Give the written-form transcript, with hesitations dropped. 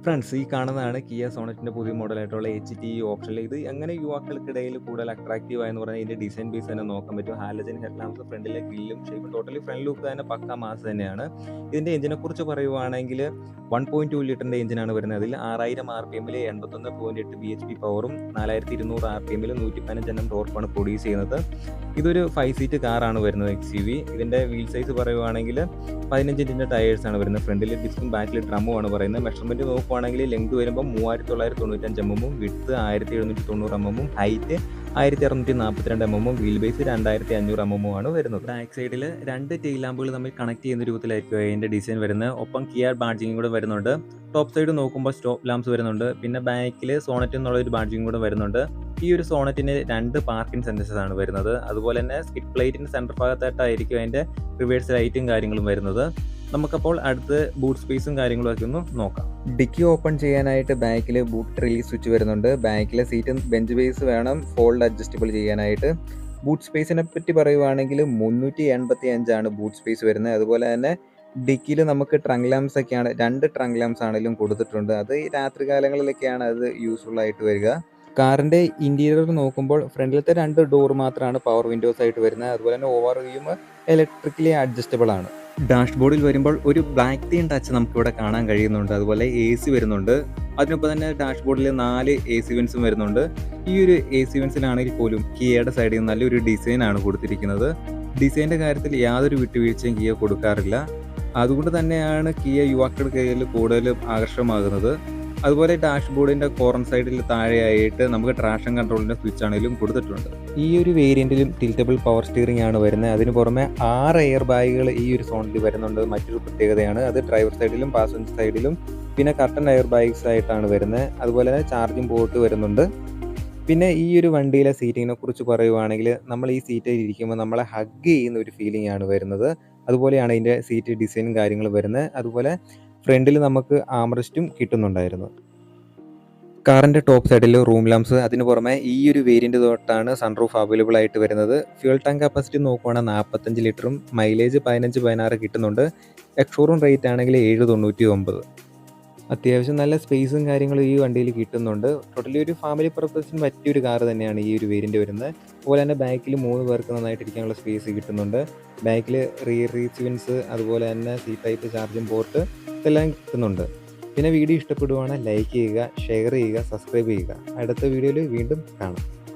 Friends, ഈ കാണുന്നതാണ് Kia സോണറ്റിന്റെ പുതിയ മോഡലായിട്ടുള്ള HT ഓപ്ഷനിൽ. ഇത് എങ്ങനെ യുവാക്കൾക്കിടയിൽ കൂടുതൽ അട്രാക്റ്റീവ് ആയെന്ന് പറഞ്ഞാൽ ഇതിന്റെ ഡിസൈൻ ബേസ് തന്നെ നോക്കാൻ പറ്റും. ഹാലജൻ ഹെഡ് ലാംപ്സ്, ഫ്രണ്ടിലെ ഗ്രില്ലും ഷേപ്പും ടോട്ടലി ഫ്രണ്ട് ലുക്ക് തന്നെ പക്ക മാസ് തന്നെയാണ്. ഇതിന്റെ എഞ്ചിനെ കുറിച്ച് പറയുവാണെങ്കിൽ 1.2 ലിറ്ററിന്റെ എഞ്ചിനാണ് വരുന്നത്. അതിൽ 6000 RPMൽ 81.8 BHP പവറും 4200 RPMൽ 115 Nm ടോർക്കുമാണ് പ്രൊഡ്യൂസ് ചെയ്യുന്നത്. ഇതൊരു 5 സീറ്റ് കാറാണ് വരുന്നത് XUV. ഇതിന്റെ വീൽ സൈസ് പറയുവാണെങ്കിൽ 15 ഇഞ്ചിന്റെ ടയേഴ്സ് ആണ് വരുന്നത്. ഫ്രണ്ടിൽ ഡിസ്കും ബാക്കിൽ ഡ്രമ്മും ആണ് പറയുന്നത്. മെഷർമെന്റ് നോക്കുവാണെങ്കിൽ ലെങ്ത് വരുമ്പോൾ 3995 mm, width 1790 mm, height 1642 mm, wheel base 2500 mm ആണ് വരുന്നത്. ബാക്ക് സൈഡിൽ രണ്ട് ടെയിൽ ലാമ്പുകൾ തമ്മിൽ കണക്ട് ചെയ്യുന്ന രൂപത്തിലായിരിക്കും അതിന്റെ ഡിസൈൻ വരുന്നത്. ഒപ്പം കിയർ ബാഡ്ജിങ് കൂടെ വരുന്നുണ്ട്. ടോപ്പ് സൈഡ് നോക്കുമ്പോൾ സ്റ്റോപ്പ് ലാംപ്സ് വരുന്നുണ്ട്. പിന്നെ ബാക്കിൽ സോണറ്റ് എന്നുള്ള ഒരു ബാഡ്ജിങ് കൂടെ വരുന്നുണ്ട്. ഈ ഒരു സോണറ്റിന് 2 പാർക്കിംഗ് സെൻസേഴ്സ് ആണ് വരുന്നത്. അതുപോലെ തന്നെ സ്കിഡ് പ്ലേറ്റിന്റെ സെന്റർ ഭാഗത്തായിട്ടായിരിക്കും അതിന്റെ റിവേഴ്സ് ലൈറ്റും കാര്യങ്ങളും വരുന്നത്. നമുക്കപ്പോൾ അടുത്ത് ബൂട്ട് സ്പേസും കാര്യങ്ങളും ഒക്കെ ഒന്ന് നോക്കാം. ഡിക്കി ഓപ്പൺ ചെയ്യാനായിട്ട് ബാക്കിൽ ബൂട്ട് റിലീസ് സ്വിച്ച് വരുന്നുണ്ട്. ബാക്കിലെ സീറ്റ് ബെഞ്ച് ബേസ് വേണം ഫോൾഡ് അഡ്ജസ്റ്റബിൾ ചെയ്യാനായിട്ട്. ബൂട്ട് സ്പേസിനെ പറ്റി പറയുവാണെങ്കിൽ 385 ആണ് ബൂട്ട് സ്പേസ് വരുന്നത്. അതുപോലെ തന്നെ ഡിക്കിയിൽ നമുക്ക് ട്രങ്ക് ലാംപ്സ് ഒക്കെയാണ്, 2 ട്രങ്ക് ലാംപ്സ് ആണെങ്കിലും കൊടുത്തിട്ടുണ്ട്. അത് ഈ രാത്രി കാലങ്ങളിലൊക്കെയാണ് അത് യൂസ്ഫുൾ ആയിട്ട് വരിക. കാറിന്റെ ഇന്റീരിയർ നോക്കുമ്പോൾ ഫ്രണ്ടിലത്തെ 2 ഡോർ മാത്രമാണ് പവർ വിൻഡോസ് ആയിട്ട് വരുന്നത്. അതുപോലെ തന്നെ ഓവർ വ്യൂയും ഇലക്ട്രിക്കലി അഡ്ജസ്റ്റബിൾ ആണ്. ഡാഷ്ബോർഡിൽ വരുമ്പോൾ ഒരു ബ്ലാക്ക് തീം ടച്ച് നമുക്കിവിടെ കാണാൻ കഴിയുന്നുണ്ട്. അതുപോലെ AC വരുന്നുണ്ട്. അതിനൊപ്പം തന്നെ ഡാഷ്ബോർഡിൽ 4 AC വെന്റ്സും വരുന്നുണ്ട്. ഈ ഒരു AC വെന്റ്സിലാണെങ്കിൽ പോലും കിയയുടെ സൈഡിൽ നിന്ന് നല്ലൊരു ഡിസൈനാണ് കൊടുത്തിരിക്കുന്നത്. ഡിസൈൻ്റെ കാര്യത്തിൽ യാതൊരു വിട്ടുവീഴ്ചയും കിയ കൊടുക്കാറില്ല. അതുകൊണ്ട് തന്നെയാണ് കിയ യുവാക്കളുടെ കയ്യിൽ കൂടുതൽ ആകർഷകമാകുന്നത്. അതുപോലെ ഡാഷ്ബോർഡിന്റെ കോർണർ സൈഡിൽ താഴെയായിട്ട് നമുക്ക് ട്രാക്ഷൻ കൺട്രോളിന്റെ സ്വിച്ച് ആണെങ്കിലും കൊടുത്തിട്ടുണ്ട്. ഈ ഒരു വേരിയന്റിലും ടിൽറ്റബിൾ പവർ സ്റ്റിയറിംഗ് ആണ് വരുന്നത്. അതിന് പുറമെ 6 എയർ ബാഗുകൾ ഈ ഒരു സോണിൽ വരുന്നുണ്ട്. മറ്റൊരു പ്രത്യേകതയാണ് അത്. ഡ്രൈവർ സൈഡിലും പാസഞ്ചർ സൈഡിലും പിന്നെ കർട്ടൻ എയർ ബാഗ്സ് ആയിട്ടാണ് വരുന്നത്. അതുപോലെ തന്നെ ചാർജിങ് പോർട്ട് വരുന്നുണ്ട്. പിന്നെ ഈ ഒരു വണ്ടിയിലെ സീറ്റിങ്ങിനെ കുറിച്ച് പറയുവാണെങ്കിൽ നമ്മൾ ഈ സീറ്റിൽ ഇരിക്കുമ്പോൾ നമ്മളെ ഹഗ് ചെയ്യുന്ന ഒരു ഫീലിംഗ് ആണ് വരുന്നത്. അതുപോലെയാണ് ഇതിൻ്റെ സീറ്റ് ഡിസൈനും കാര്യങ്ങളും വരുന്നത്. അതുപോലെ ഫ്രണ്ടിൽ നമുക്ക് ആംറെസ്റ്റും കിട്ടുന്നുണ്ടായിരുന്നു. കാറിൻ്റെ ടോപ്പ് സൈഡിൽ റൂം ലാംപ്സ്, അതിന് പുറമെ ഈ ഒരു വേരിയൻ്റ് തൊട്ടാണ് സൺറൂഫ് അവൈലബിൾ ആയിട്ട് വരുന്നത്. ഫ്യൂൽ ടാങ്ക് കപ്പാസിറ്റി നോക്കുവാണെങ്കിൽ 45 ലിറ്ററും മൈലേജ് 15-16 കിട്ടുന്നുണ്ട്. എക്സ്ഷോറൂം റേറ്റ് ആണെങ്കിൽ 799. അത്യാവശ്യം നല്ല സ്പേസും കാര്യങ്ങളും ഈ വണ്ടിയിൽ കിട്ടുന്നുണ്ട്. ടോട്ടലി ഒരു ഫാമിലി പർപ്പസിന് പറ്റിയൊരു കാർ തന്നെയാണ് ഈ ഒരു വേരിയൻ്റ് വരുന്നത്. അതുപോലെ തന്നെ ബാക്കിൽ 3 പേർക്ക് നന്നായിട്ട് ഇരിക്കാനുള്ള സ്പേസ് കിട്ടുന്നുണ്ട്. ബാക്കിൽ റിയർ റീസിവൻസ്, അതുപോലെ തന്നെ സി ടൈപ്പ് ചാർജിങ് പോർട്ട് ഇതെല്ലാം കിട്ടുന്നുണ്ട്. പിന്നെ വീഡിയോ ഇഷ്ടപ്പെടുവാണെങ്കിൽ ലൈക്ക് ചെയ്യുക, ഷെയർ ചെയ്യുക, സബ്സ്ക്രൈബ് ചെയ്യുക. അടുത്ത വീഡിയോയിൽ വീണ്ടും കാണാം.